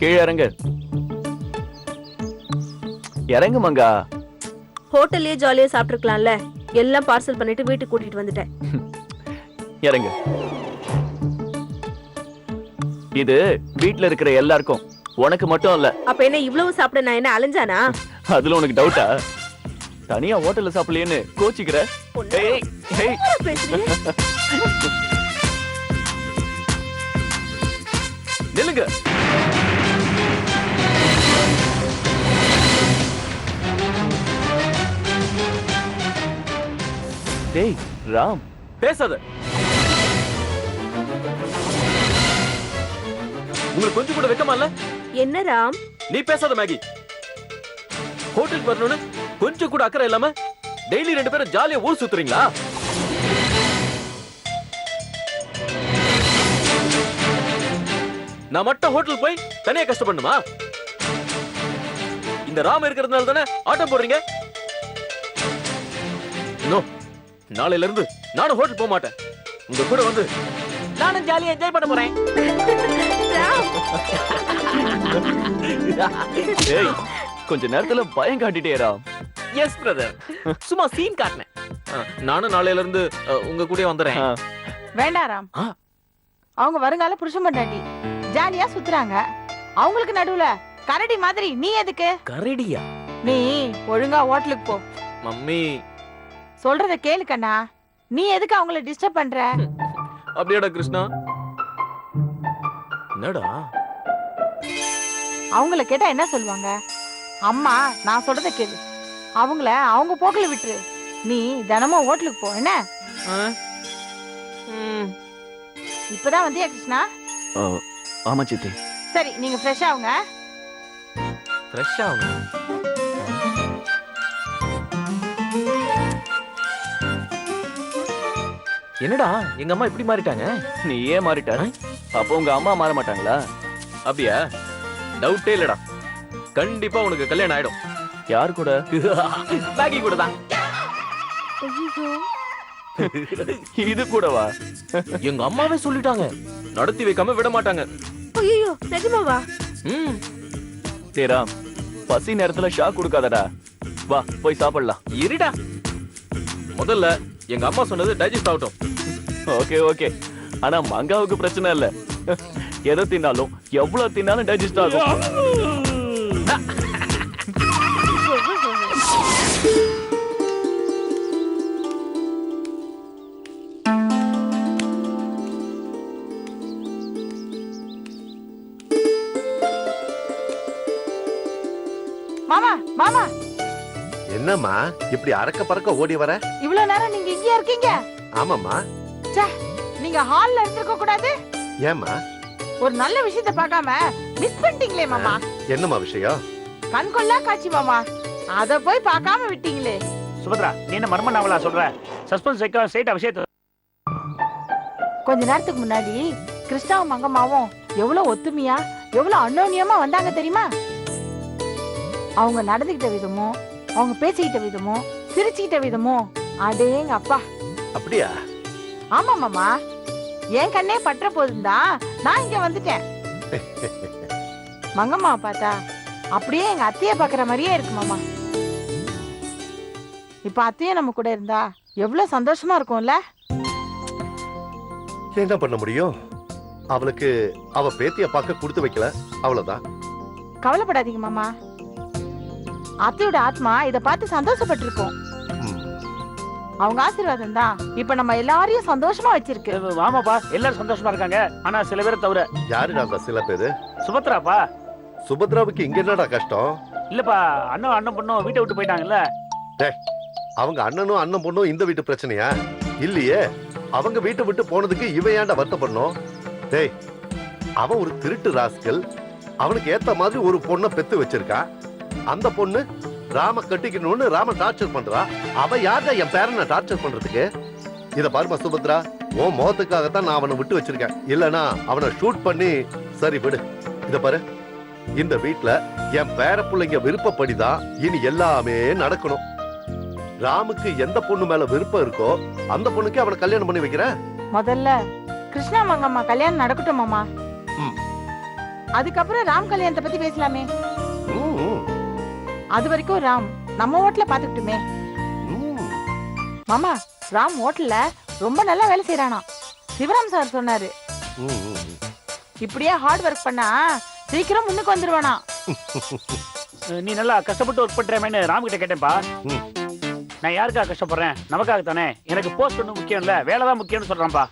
கீழே இறங்கு. இறங்கு மங்கா. ஹோட்டல்லயே ஜாலியா சாப்பிட்டுருக்கலாம்ல. எல்லாம் பார்சல் பண்ணிட்டு வீட்டுக்கு கூட்டிட்டு வந்துட்டேன். இறங்கு. இது வீட்ல இருக்கிற எல்லாருக்கும், உனக்கு மட்டும் இல்ல. அப்ப என்ன இவ்வளவு சாப்பிட நான் என்ன அலைஞ்சானா? அதுல உனக்கு டவுட்டா? தனியா ஹோட்டல்ல சாப்பிடலையேன்னு கோச்சிக்கிற? ஏய், ஏய். நில்லுங்க. டேய் ராம், பேசாத. உங்களுக்கு கொஞ்சம் கூட வெக்கமா இல்ல? என்ன ராம்? நீ பேசாத மேகி. ஹோட்டலுக்கு வரணும்னு கொஞ்சம் கூட அக்கறை இல்லாம டெய்லி 2 பேரும் ஜாலியா ஊர் சுத்துறீங்களா? நான் மட்டும் ஹோட்டல் போய் தனியா கஷ்டப்படணுமா? இந்த ராம் இருக்கிறதுனால தானே ஆட்டம் போடுறீங்க. நோ, நாளையில இருந்து நானும் ஹோட்டல் போக மாட்டேன். உங்க கூட வந்து நானும் ஜாலியா என்ஜாய் பண்ண போறேன். ஏய், கொஞ்ச நேரத்துல பயம் காட்டிட்டே ராம். எஸ் பிரதர், சும்மா சீன் காட்டினேன். நானும் நாளையில இருந்து உங்க கூட வந்துறேன். வேண்டாம் ராம். அவங்க வருங்கால புருஷன் பொண்டாட்டி ஜாலியா சுத்துறாங்க. அவங்களுக்கு நடுவுல கரடி மாதிரி நீ எதுக்கு? கரடியா? நீ ஒழுங்கா ஹோட்டலுக்கு போ. மம்மி சொல்றத கேளு கண்ணா. நீ எதுக்கு அவங்கள டிஸ்டர்ப் பண்ற? அப்படியாடா கிருஷ்ணா? என்னடா? அவங்கள கேட்டா என்ன சொல்லுவாங்க? அம்மா நான் சொல்றத கேளு. அவங்கள அவங்க போக்குல விட்டுரு. நீ தினமும் ஹோட்டலுக்கு போ. என்ன இப்பதான் வந்தியா கிருஷ்ணா? ஆமா சித்தி. சரி, நீங்க ஃப்ரெஷ் ஆகுங்க. ஃப்ரெஷ் ஆகுங்க. என்னடா எங்க அம்மா இப்படி மாறிட்டாங்க? நீ ஏன் மாறிட்ட? அப்போ உங்க அம்மா மாற மாட்டாங்களா? அப்படியா? டவுட்டே இல்லடா. கண்டிப்பா உனக்கு கல்யாணம் ஆயிடும். யார் கூட? பாக்கி கூட தான். இது கூடவா? எங்க அம்மாவே சொல்லிட்டாங்க, நடத்தி வைக்காம விட மாட்டாங்க. ஐயோ, நிஜமாவா? சேரா, பசி நேரத்துல ஷாக் கொடுக்காதடா. வா போய் சாப்பிடலாம். இருடா, முதல்ல எங்க அம்மா சொன்னது டைஜஸ்ட் ஆகட்டும். Okay okay. ஆனா மங்காவுக்கு பிரச்சனை இல்ல. எதை தின்னாலும் எவ்வளவு தின்னாலும் டைஜஸ்ட் ஆகும். மாமா மாமா, என்னம்மா இப்படி அறக்க பறக்க ஓடி வர? இவ்வளவு நேரம் நீங்க இங்கேயா இருக்கீங்க? ஆமாம்மா. நீங்க ஹால்ல இருந்திருக்க கூடாது? ஏம்மா? ஒரு நல்ல விஷயத்தை பார்க்காம மிஸ் பண்ணிட்டீங்களே மாமா. என்னம்மா விஷயம்? கண்கொள்ளா காட்சி மாமா, அத போய் பார்க்காம விட்டீங்களே. சுபத்ரா, நீ என்ன மர்ம நாவலா சொல்ற? சஸ்பென்ஸ் வைக்க ஸ்ட்ரைட்டா விஷயத்தை. கொஞ்ச நேரத்துக்கு முன்னாடி கிருஷ்ணாவும் மங்கம்மாவும் எவ்வளவு ஒத்துமையா, எவ்வளவு அன்னோன்யமா வந்தாங்க தெரியுமா? அவங்க நடந்துகிட்ட விதமும், அவங்க பேசிக்கிட்ட விதமும், சிரிச்சுக்கிட்ட விதமும், அடேங்க அப்பா. அப்படியா? ஆமா மாமா, என் கண்ணே பற்ற போதுதான் நான் இங்க வந்துட்டேன். மங்கம்மாவை பார்த்தா அப்படியே எங்க அத்தைய பாக்குற மாதிரியே இருக்கு மாமா. இப்ப அத்தைய நம்ம கூட இருந்தா எவ்வளவு சந்தோஷமா இருக்கும்ல. என்ன பண்ண முடியும்? அவளுக்கு அவ பேத்திய பார்க்க கொடுத்து வைக்கல, அவ்வளவுதான். கவலைப்படாதீங்க மாமா, அத்தையோட ஆத்மா இத பார்த்து சந்தோஷப்பட்டிருக்கும். அவங்க ஆசீர்வாதம் தான் இப்ப நம்ம எல்லாரையும் சந்தோஷமா வச்சிருக்கு. ஆமாப்பா, எல்லாரும் சந்தோஷமா இருக்காங்க. ஆனா சில பேரை தவிர. யாருடா அந்த சில பேரு? சுபத்ராப்பா. சுபத்ராவுக்கு இங்க என்னடா கஷ்டம்? இல்லப்பா, அண்ணன் பொண்ணும் வீட்டை விட்டு போயிட்டாங்கல்ல. அவங்க அண்ணனும் அண்ணன் பொண்ணும் இந்த வீட்டு பிரச்சனையா? இல்லையே, அவங்க வீட்டை விட்டு போனதுக்கு இவன் ஏன்டா வருத்தப்படணும்? டேய், அவன் ஒரு திருட்டு ராஸ்கல். அவனுக்கு ஏத்த மாதிரி ஒரு பொண்ணை பெத்து வச்சிருக்கான். அந்த பொண்ணு ராம கட்டிக்கணும்னு ராம டார்ச்சர் பண்றா. அவ யார்டா என் பேரனை டார்ச்சர் பண்றதுக்கு? இத பாருமா சுபத்ரா, உன் மோத்துக்காகத்தான் நான் அவனை விட்டு வச்சிருக்கேன். இல்லனா அவனை ஷூட் பண்ணி. சரி விடு. இத பாரு, இந்த வீட்டுல என் பேர பிள்ளைங்க விருப்பப்படிதான் இனி எல்லாமே நடக்கணும். ராமுக்கு எந்த பொண்ணு மேல விருப்பம் இருக்கோ அந்த பொண்ணுக்கு அவனை கல்யாணம் பண்ணி வைக்கிறேன். முதல்ல கிருஷ்ணா மங்கம்மா கல்யாணம் நடக்கட்டும் மாமா. அதுக்கப்புறம் ராம் கல்யாணத்தை பத்தி பேசலாமே. ம், ம், அது வரைக்கும் ராம் நம்ம ஹோட்டல்ல பாத்துக்கிட்டுமே. ம். மாமா, ராம் ஹோட்டல்ல ரொம்ப நல்லா வேலை செய்யறானா. சிவராம் சார் சொன்னாரு. ம், ம், ம். இப்படியே ஹார்ட் ஒர்க் பண்ணா சீக்கிரம் முன்னுக்கு வந்துருவானா. நீ நல்லா கஷ்டப்பட்டு ஒர்க் பண்றேன்னு ராம் கிட்ட கேட்டேன்ப்பா. ம். நான் யாருக்காக கஷ்டப்படுறேன்? நமக்காக தானே. எனக்கு போஸ்ட் ஒன்றும் முக்கியம் இல்ல, வேலை தான் முக்கியம்னு சொல்றான்ப்பா.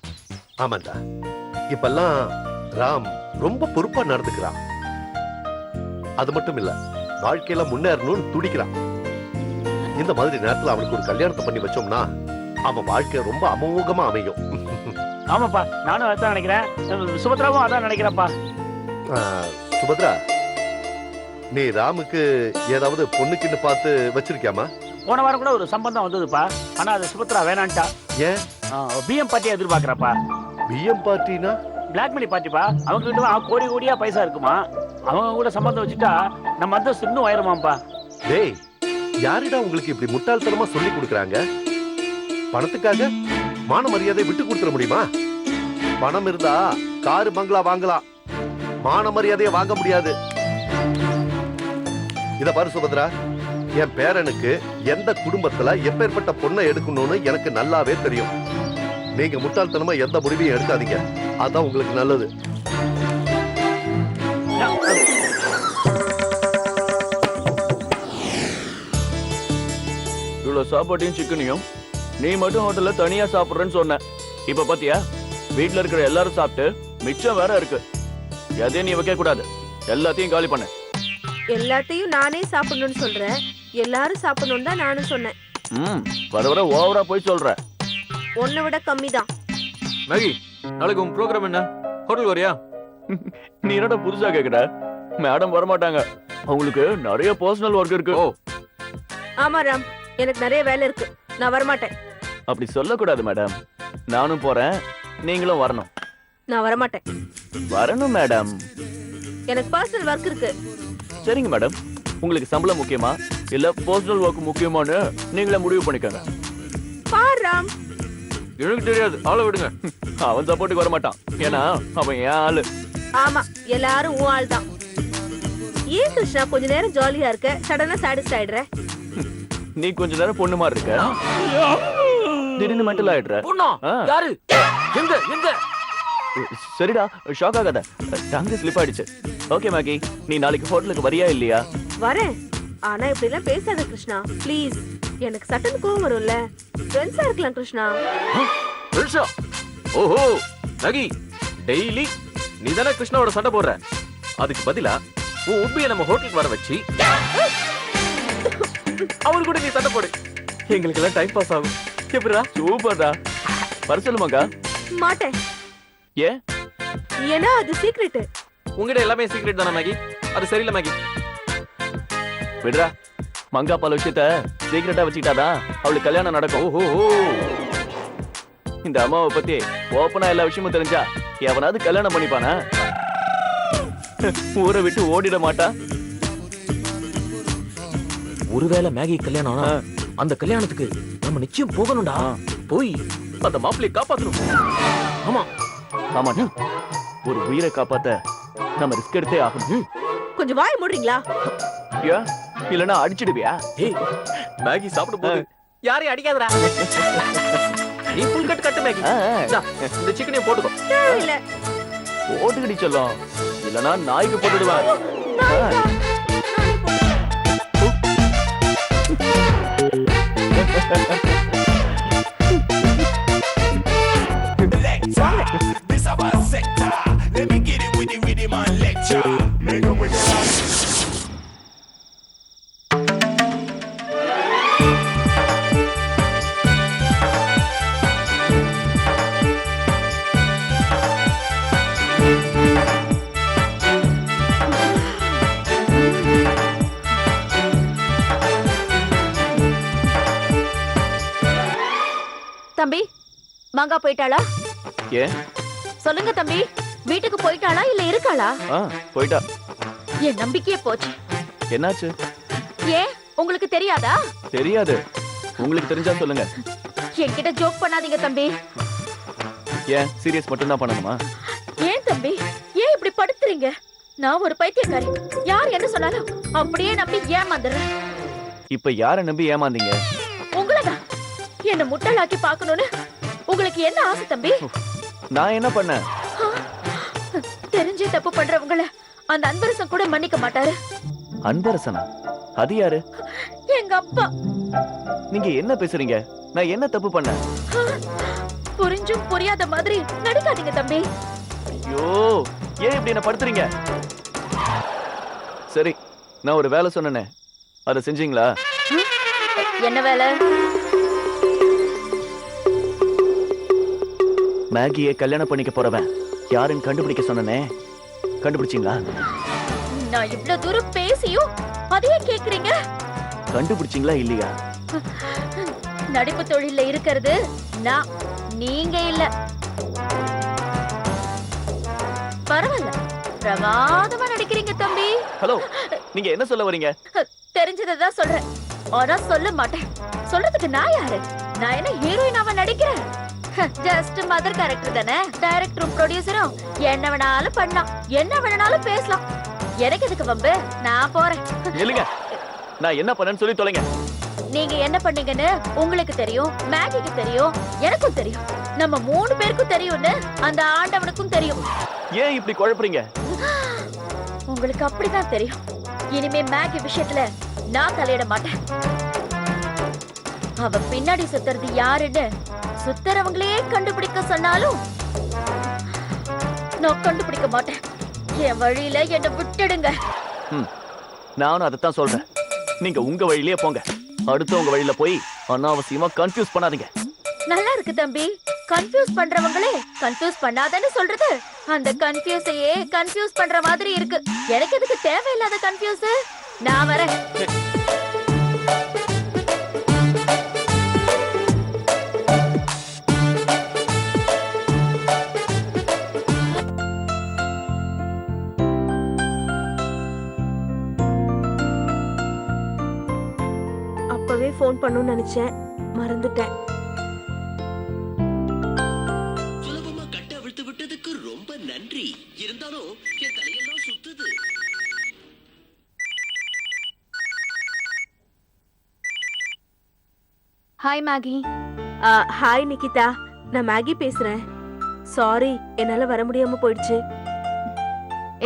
ஆமாண்டா, இப்பெல்லாம் ராம் ரொம்ப பொறுப்பா நடந்துக்கிறான். அது மட்டும் இல்ல, வாழ்க்கையில முன்னேறணும்னு துடிக்கிறான். இந்த மாதிரி நேரத்துல அவனுக்கு ஒரு கல்யாணத்தை பண்ணி வச்சோம்னா அவன் வாழ்க்கை ரொம்ப அமோகமா அமையும். ஆமாப்பா, நானும் அதான் நினைக்கிறேன். சுபத்ராவும் அதான் நினைக்கிறேன்ப்பா. சுபத்ரா, நீ ராமுக்கு ஏதாவது பொண்ணுக்குன்னு பார்த்து வச்சிருக்கியாமா? போன வாரம் கூட ஒரு சம்பந்தம் வந்ததுப்பா. ஆனா அது சுபத்ரா வேணான்ட்டா. ஏன்? பிஎம் பார்ட்டியை எதிர்பார்க்கறாப்பா. பிஎம் பார்ட்டினா? பிளாக்மெயில் பார்ட்டிப்பா. அவங்க கிட்ட கோடி கோடியா பைசா இருக்குமா. அவங்க கூட சம்பந்தம் வச்சுட்டா நம்ம அந்தஸ்து இன்னும் உயருமாப்பா. டேய், யாரிடா உங்களுக்கு இப்படி முட்டாள்தனமா சொல்லி கொடுக்கறாங்க? பணத்துக்காக மான மரியாதை விட்டு கொடுத்துட முடியுமா? பணம் இருந்தா காரு பங்களா வாங்கலாம், மான மரியாதையை வாங்க முடியாது. இத பாரு சுபத்ரா, என் பேரனுக்கு எந்த குடும்பத்துல எப்பேற்பட்ட பொண்ணை எடுக்கணும்னு எனக்கு நல்லாவே தெரியும். நீங்க முட்டாள்தனமா எந்த முடிவையும் எடுக்காதீங்க, அதான் உங்களுக்கு நல்லது. இவ்வளவு சாப்பாட்டையும் சிக்கனையும் நீ மட்டும் ஹோட்டல்ல தனியா சாப்பிடுறேன்னு சொன்ன. இப்ப பாத்தியா, வீட்டுல இருக்கிற எல்லாரும் சாப்பிட்டு மிச்சம் வேற இருக்கு. எதையும் நீ வைக்க கூடாது, எல்லாத்தையும் காலி பண்ண. எல்லாத்தையும் நானே சாப்பிடணும்னு சொல்றேன். எல்லாரும் சாப்பிடணும்னு தான் நானும் சொன்னேன். வர வர ஓவரா போய் சொல்ற. உன்னை விட கம்மி தான். மேகி, நாளைக்கு உன் ப்ரோக்ராம் என்ன? ஹோட்டல் வரியா? நீ என்னடா புதுசா கேக்குற? மேடம் வரமாட்டாங்க, அவங்களுக்கு நிறைய பர்சனல் ஒர்க் இருக்கு. ஆமா ராம், எனக்கு நிறைய வேலை இருக்கு, நான் வரமாட்டேன். அப்படி சொல்லக்கூடாது மேடம். நானும் போறேன், நீங்களும் வரணும். நான் வரமாட்டேன். வரணும் மேடம். எனக்கு பர்சனல் ஒர்க் இருக்கு. சரிங்க மேடம், உங்களுக்கு சம்பளம் முக்கியமா இல்ல பர்சனல் ஒர்க் முக்கியமான்னு நீங்களே முடிவு பண்ணிக்கோங்க. பார் ராம், எனக்கு தெரியாது, ஆளை விடுங்க. அவன் சப்போர்ட்டுக்கு வர மாட்டான், ஏன்னா அவன் என் ஆளு. ஆமா, எல்லாரும் உன் ஆள் தான். ஏன் கிருஷ்ணா கொஞ்ச நேரம் ஜாலியா இருக்க, சடனா சாட்டிஸ்ட் ஆயிடுற? நீ கொஞ்ச நேரம் பொண்ணு மாதிரி இருக்க, திடீர்னு மென்டல் ஆயிடுற. யாரு? எங்க எங்க? சரிடா, ஷாக் ஆகாத, டங்கு ஸ்லிப் ஆயிடுச்சு. ஓகே மேகி, நீ நாளைக்கு ஹோட்டலுக்கு வரியா இல்லையா? வரேன், ஆனா இப்படி எல்லாம் பேசாத கிருஷ்ணா, ப்ளீஸ். எனக்கு சட்டன் கோவம் வரும்ல. ஃப்ரெண்ட்ஸா இருக்கலாம் கிருஷ்ணா. கிருஷ்ணா? ஓஹோ மேகி, டெய்லி நீ தானே கிருஷ்ணாவோட சண்டை போடுற. அதுக்கு பதிலா உன் உப்பிய நம்ம ஹோட்டலுக்கு வர வச்சு அவரு கூட நீ சண்டை போடு. எங்களுக்கு எல்லாம் டைம் பாஸ் ஆகும். எப்படிடா? சூப்பர்டா. வர சொல்லுமாக்கா. மாட்டேன். ஏன்? ஏன்னா அது சீக்ரெட். உங்ககிட்ட எல்லாமே சீக்ரெட் தானே மேகி? அது சரியில்லை மேகி. விடுறா, மங்கா பால் விஷயத்த சீக்ரெட்டா வச்சுக்கிட்டாதான் அவளுக்கு கல்யாணம் நடக்கும். ஓஹோ, இந்த அம்மாவை பத்தி ஓப்பனா எல்லா விஷயமும் தெரிஞ்சா எவனாவது கல்யாணம் பண்ணிப்பானா? ஊரை விட்டு ஓடிட மாட்டா. ஒருவேளை மேகி கல்யாணம் ஆனா அந்த கல்யாணத்துக்கு நம்ம நிச்சயம் போகணும்டா. போய் அந்த மாப்பிள்ளையை காப்பாத்தணும். ஆமா ஆமா, ஒரு உயிரை காப்பாத்த நம்ம ரிஸ்க் எடுத்தே ஆகணும். கொஞ்சம் வாய மூடுறீங்களா? ஏன்? இல்லனா அடிச்சிடுவியா? ஏய், மேகி சாப்பிட போகுது, யாரையும் அடிக்காதடா. நீ ஃபுல் கட் கட்டு மேகி. இந்த சிக்கனையும் போட்டுக்கோ. இல்ல, போட்டுக்கிடி சொல்லும், இல்லனா நாய்க்கு போட்டுடுவேன். This our sector. Let me get it with the rhythm and lecture. Make up with the தம்பி, மங்கா போயிட்டாளா? ஏன்? சொல்லுங்க தம்பி, வீட்டுக்கு போயிட்டாளா இல்ல இருக்காளா? போயிட்டா. என் நம்பிக்கையே போச்சு. என்னாச்சு? ஏன் உங்களுக்கு தெரியாதா? தெரியாது. உங்களுக்கு தெரிஞ்சா சொல்லுங்க. என்கிட்ட ஜோக் பண்ணாதீங்க தம்பி. ஏன்? சீரியஸ் மட்டும் தான் பண்ணணுமா? ஏன் தம்பி, ஏன் இப்படி படுத்துறீங்க? நான் ஒரு பைத்தியக்காரி. யார் என்ன சொன்னாலும் அப்படியே நம்பி ஏமாந்துடுறேன். இப்ப யார நம்பி ஏமாந்தீங்க? உங்களதான் என்ன முட்டாளாக்கி பார்க்கணும்னு உங்களுக்கு என்ன ஆசை தம்பி? நான் என்ன பண்ணேன்? தெரிஞ்சே தப்பு பண்றவங்கள அந்த அன்பரசன் கூட மன்னிக்க மாட்டாரு. அன்பரசனா? அது யாரு? எங்க அப்பா. நீங்க என்ன பேசுறீங்க? நான் என்ன தப்பு பண்ணேன்? புரிஞ்சும் புரியாத மாதிரி நடிக்காதீங்க தம்பி. ஐயோ, ஏன் இப்படி என்ன படுத்துறீங்க? சரி, நான் ஒரு வேலை சொன்னேனே, அதை செஞ்சீங்களா? என்ன வேலை? மேகியை கல்யாணம் பண்ணிக்க போறவன் யாருன்னு கண்டுபிடிக்க சொன்னனே, கண்டுபிடிச்சீங்களா? நான் இவ்வளவு தூரம் பேசியும் அதையே கேக்குறீங்க? கண்டுபிடிச்சீங்களா இல்லையா? நடிப்பு தொழில்ல இருக்கிறது நான், நீங்க இல்ல. பரவாயில்ல, பிரமாதமா நடிக்கிறீங்க தம்பி. ஹலோ, நீங்க என்ன சொல்ல வரீங்க? தெரிஞ்சதான் சொல்றேன், ஆனா சொல்ல மாட்டேன். சொல்றதுக்கு நான் யாரு? நான் என்ன ஹீரோயினாவா நடிக்கிறேன்? ஜஸ்ட் மதர் கேரக்டர் தானே. டைரக்டரும் ப்ரொடியூசரும் என்ன வேணாலும் பண்ணலாம், என்ன வேணாலும் பேசலாம். எனக்கு எதுக்கு வம்பு? நான் போறேன். இல்லைங்க, நான் என்ன பண்ணேன்னு சொல்லி தொலைங்க. நீங்க என்ன பண்ணீங்கன்னு உங்களுக்கு தெரியும், மேகிக்கு தெரியும், எனக்கும் தெரியும், நம்ம 3 பேருக்கும் தெரியும்னு அந்த ஆண்டவனுக்கும் தெரியும். ஏன் இப்படி குழப்புறீங்க? உங்களுக்கு அப்படிதான் தெரியும். இனிமே மேகி விஷயத்துல நான் தலையிட மாட்டேன். அவ பின்னாடி சுத்துறது யாருன்னு சுத்துறவங்களே கண்டுபிடிக்க சொன்னாலும் நான் கண்டுபிடிக்க மாட்டேன். என் வழியில என்ன விட்டுடுங்க. நானும் அதைத்தான் சொல்றேன். நீங்க உங்க வழியிலேயே போங்க, அடுத்தவங்க வழியில போய் அனாவசியமா கன்ஃபியூஸ் பண்ணாதீங்க. நல்லா இருக்கு தம்பி, கன்ஃபியூஸ் பண்றவங்களே கன்ஃபியூஸ் பண்ணாதன்னு சொல்றது அந்த கன்ஃபியூஸையே கன்ஃபியூஸ் பண்ற மாதிரி இருக்கு. எனக்கு எதுக்கு தேவையில்லாத கன்ஃபியூஸ்? நான் வரேன். அப்பவே ஃபோன் பண்ணணும்னு நினைச்சேன், மறந்துட்டேன். சுலபமா கட்ட அவிழ்த்து விட்டதுக்கு ரொம்ப நன்றி. இருந்தாலும் என் தலையெல்லாம் சுத்துது. Hi Maggi. ஹாய் நிகிதா, நான் மேகி பேசுறேன். சாரி, என்னால வர முடியாம போயிடுச்சு.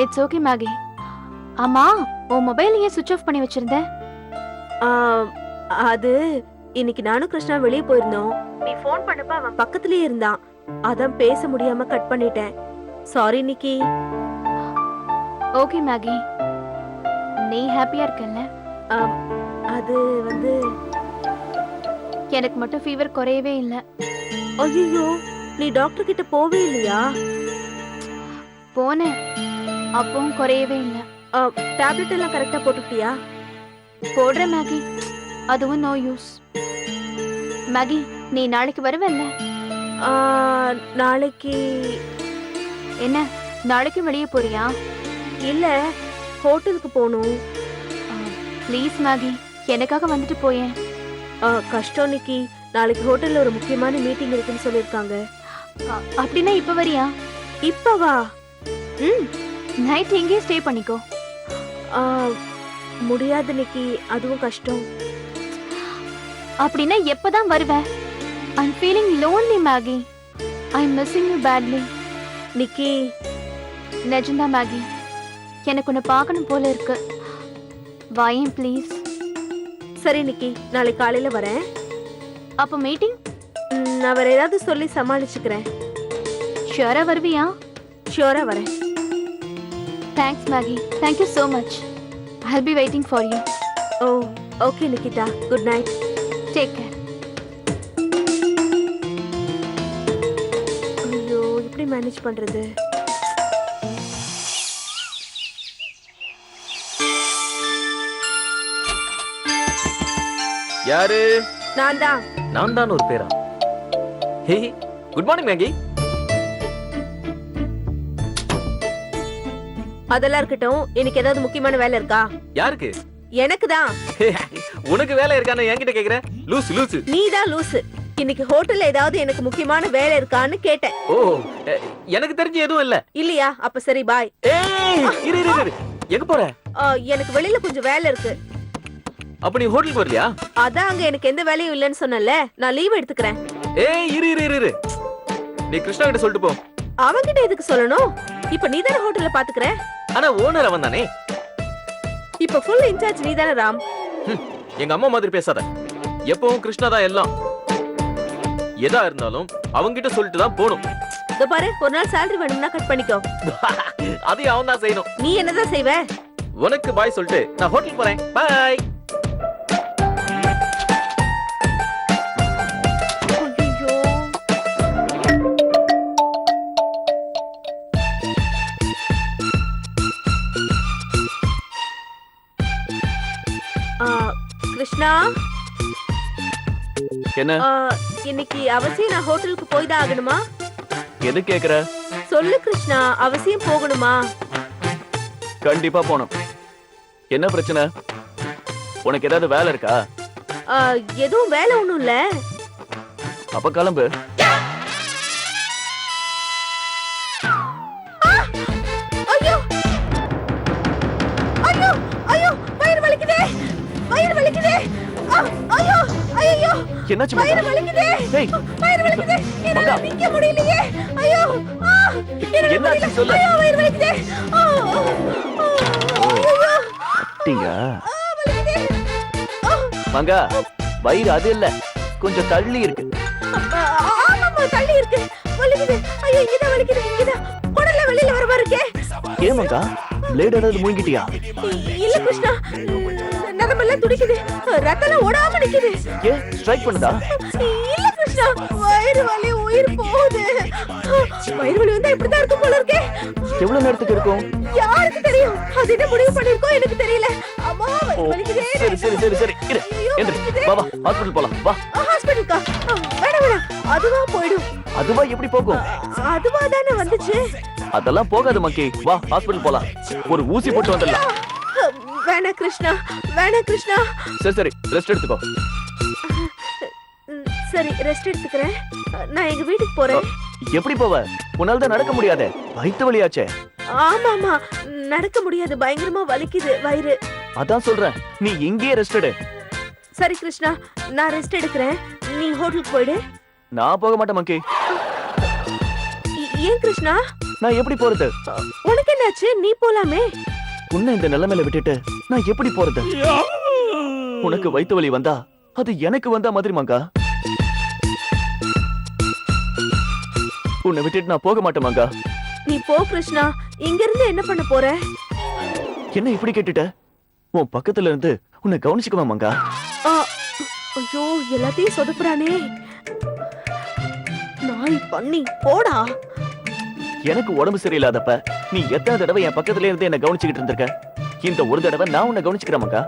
It's okay Maggi. ஆமா, உன் மொபைல் ஏன் சுவிட்ச் ஆஃப் பண்ணி வச்சிருந்த? அது இன்னைக்கு நானும் கிருஷ்ணா வெளியே போயிருந்தோம். நீ ஃபோன் பண்ணப்ப அவன் பக்கத்துலயே இருந்தான், அதான் பேச முடியாம கட் பண்ணிட்டேன். சாரி நிக்கி. ஓகே மேகி, நீ ஹாப்பியா இருக்கல்ல? அது வந்து எனக்கு மட்டும் ஃபீவர் குறையவே இல்ல. ஐயோ, நீ டாக்டர் கிட்ட போவே இல்லையா? போனேன், அப்பவும் குறையவே இல்ல. டேப்லெட் எல்லாம் கரெக்டா போட்டுட்டியா? போடுறேன் மேகி, அதுவும் நோ யூஸ். மேகி, நீ நாளைக்கு வருவல்ல? நாளைக்கு என்ன, நாளைக்கு வெளியே போறியா? இல்ல, ஹோட்டலுக்கு போகணும். ப்ளீஸ் மேகி, எனக்காக வந்துட்டு போயேன். கஷ்டம் நிக்கி, நாளைக்கு ஹோட்டல்ல ஒரு முக்கியமான மீட்டிங் இருக்குன்னு சொல்லிருக்காங்க. அப்படின்னா இப்ப வரியா? இப்பவா? நைட் எங்கேயே ஸ்டே பண்ணிக்கோ. முடியாது நிக்கி, அதுவும் கஷ்டம். அப்படின்னா எப்பதான் வருவ? I'm feeling lonely Maggie. I'm missing you badly. Nikki, நிஜந்தா மேகி, எனக்கு உன்னை பார்க்கணும் போல இருக்கு. வாயேன் ப்ளீஸ். சரி நிக்கி, நாளை காலையில வரேன். அப்ப மீட்டிங்? நான் வேற ஏதாவது சொல்லி சமாளிச்சுக்கிறேன். ஷியோரா வருவியா? ஷியோரா வரேன். Thanks Maggie, thank you so much. I'll be waiting for you. Oh, okay Nikita, good night. Take care. ஐயோ, எப்படி மேனேஜ் பண்றது? யாரு? நான் தான். நான் தான் ஒரு பேரா? ஹே, குட் மார்னிங் மேகி. அதெல்லாம் இருக்கட்டும், எனக்கு ஏதாவது முக்கியமான வேலை இருக்கா? யாருக்கு? எனக்கு தான். உனக்கு வேலை இருக்கான்னு என்கிட்ட கேக்குற? லூசு லூசு. நீ தான் லூசு. இன்னைக்கு ஹோட்டல்ல ஏதாவது எனக்கு முக்கியமான வேலை இருக்கான்னு கேட்டேன். ஓ, எனக்கு தெரிஞ்சு எதுவும் இல்ல. இல்லையா? அப்ப சரி பாய். ஏய், இரு இரு இரு. எங்க போற? எனக்கு வெளியில கொஞ்சம் வேலை இருக்கு. அப்ப நீ ஹோட்டலுக்கு வரலையா? அதான் அங்க எனக்கு எந்த வேலையும் இல்லைன்னு சொன்னல, நான் லீவ் எடுத்துக்கிறேன். ஏய், இரு இரு இரு இரு. நீ கிருஷ்ணா கிட்ட சொல்லிட்டு போ. அவன்கிட்ட எதுக்கு சொல்லணும்? இப்ப நீ தானே ஹோட்டல்ல பாத்துக்கற. ஆனா ஓனர் அவன் தானே. இப்ப ஃபுல் இன்சார்ஜ் நீ தானே ராம். எங்க அம்மா மாதிரி பேசாத. எப்பவும் கிருஷ்ணா தான் எல்லாம். எதா இருந்தாலும் அவங்கிட்ட சொல்லிட்டு தான் போணும். இதோ பாரு, ஒரு நாள் salary வேணும்னா கட் பண்ணிக்கோ. அதையும் அவன் தான் செய்யணும். நீ என்னதான் செய்வ? உனக்கு பாய் சொல்லிட்டு நான் ஹோட்டல் போறேன். பாய். ஐயோ. கிருஷ்ணா, என்ன? இன்னைக்கு அவசியம் நான் ஹோட்டலுக்கு போய் தான் ஆகணுமா? எது கேக்குற? சொல்லு கிருஷ்ணா, அவசியம் போகணுமா? கண்டிப்பா போணும். என்ன பிரச்சனை? உனக்கு ஏதாவது வேலை இருக்கா? எதுவும் வேலை ஒண்ணும் இல்ல. அப்ப கிளம்பு. ஐயோ ஐயோ ஐயோ, வயிறு வலிக்குதே, வயிறு வலிக்குதே. ஐயோ ஐயோ, என்னாச்சு வயிறு வலிக்குதே, ஏய், வயிறு வலிக்குதே. மங்கா. என்னால நிக்க முடியலையே. ஐயோ, என்னாச்சு சொல்லு. ஐயோ, வயிறு வலிக்குதே. ஐயோ, அட்டிங்க. வலிக்குதே. மங்கா, வயிறு அது இல்ல, கொஞ்சம் தள்ளி இருக்கு. ஆமாமா, தள்ளி இருக்கு. வலிக்குது. ஐயோ, இங்கதான் வலிக்குது, இங்கதான். குடல்ல வெளியில வர மாதிரி இருக்கே. ஏன் மங்கா, பிளேட் ஏதாவது மூங்கிட்டியா? இல்ல கிருஷ்ணா, நரம்பெல்லாம் துடிக்குது, ரத்தம் ஓடாம நிக்குது. ஏன் ஸ்ட்ரைக் பண்ணுதா? இல்ல கிருஷ்ணா, வயிறு வலி, உயிர் போகுது. வயிறு வலி வந்தா இப்படிதான் இருக்கும் போல இருக்கே. எவ்வளவு நேரத்துக்கு இருக்கும்? யாருக்கு தெரியும்? அது என்ன முடிவு பண்ணிருக்கோம் எனக்கு தெரியல. அம்மா, ஓ, வலிக்குதே. சரி சரி சரி சரி இரு. எந்திரு. வா வா, ஹாஸ்பிடல் போலாம். வா. ஹாஸ்பிடலுக்கா? வேணாம் வேணாம், அதுவா போயிடும். அதுவா எப்படி போகும்? அதுவா தானே வந்துச்சு. அதெல்லாம் போகாது மக்கி. வா, ஹாஸ்பிடல் போலாம். ஒரு ஊசி போட்டு வந்துடலாம். வேணா கிருஷ்ணா, வேணா கிருஷ்ணா. சரி சரி, ரெஸ்ட் எடுத்துக்கோ. சரி, ரெஸ்ட் எடுத்துக்கிறேன். நான் எங்க வீட்டுக்கு போறேன். எப்படி போவ? உன்னால தான் நடக்க முடியாதே, வயித்து வலியாச்சே. ஆமாமா, நடக்க முடியாது, பயங்கரமா வலிக்குது வயிறு. அதான் சொல்றேன், நீ இங்கேயே ரெஸ்ட் எடு. சரி கிருஷ்ணா, நான் ரெஸ்ட் எடுக்கிறேன். நீ ஹோட்டலுக்கு போயிடு. நான் போக மாட்டேன் மக்கி. ஏன் கிருஷ்ணா? நான் எப்படி போறது? உனக்கு என்னாச்சு? நீ போலாமே. உன்னை இந்த நிலைமையில விட்டுட்டு நான் எப்படி போறது? உனக்கு வயித்து வலி வந்தா அது எனக்கு வந்தா மாதிரி மங்கா. உன்னை விட்டுட்டு நான் போக மாட்டேன் மங்கா. நீ போ கிருஷ்ணா. இங்க இருந்து என்ன பண்ண போற? என்ன இப்படி கேட்டுட்ட? உன் பக்கத்துல இருந்து உன்னை கவனிச்சுக்குவா மங்கா. ஐயோ, எல்லாத்தையும் சொதப்புறானே. நாய் பண்ணி போடா. எனக்கு உடம்பு சரியில்லாதப்ப நீ எத்தனை தடவை என் பக்கத்துல இருந்து என்ன கவனிச்சுக்கிட்டு இருந்திருக்க? இந்த ஒரு தடவை நான் உன்னை கவனிச்சுக்கிறேன் மங்கா.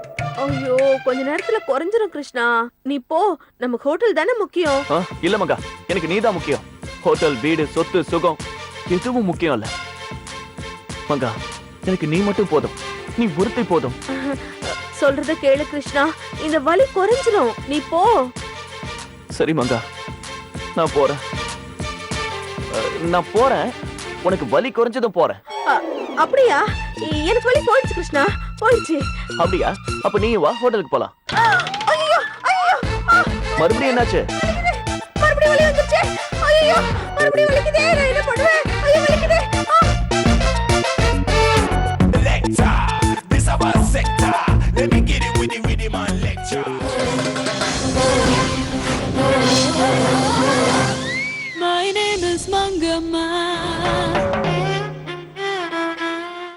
ஐயோ, கொஞ்ச நேரத்துல குறைஞ்சிரும் கிருஷ்ணா. நீ போ, நமக்கு ஹோட்டல் தானே முக்கியம். இல்ல மங்கா, எனக்கு நீதான் முக்கியம். ஹோட்டல், வீடு, சொத்து, சுகம் எதுவும் முக்கியம் இல்ல மங்கா. எனக்கு நீ மட்டும் போதும், நீ ஒருத்தி போதும். சொல்றத கேளு கிருஷ்ணா, இந்த வலி குறைஞ்சிரும். நீ போ. சரி மங்கா, நான் போறேன். நான் போறேன். உனக்கு வலி குறைஞ்சதும் போறேன். அப்படியா? எனக்கு வலி போயிடுச்சு கிருஷ்ணா, போயிடுச்சு. அப்படியா? அப்ப நீ வா, ஹோட்டலுக்கு போலாம். ஐயோ ஐயோ, மறுபடியும் என்னாச்சு? மறுபடியும் வலி வந்துருச்சு. ஐயோ, மறுபடியும் வலிக்குதே. நான் என்ன பண்ணுவேன்? ஐயோ, வலிக்குதே.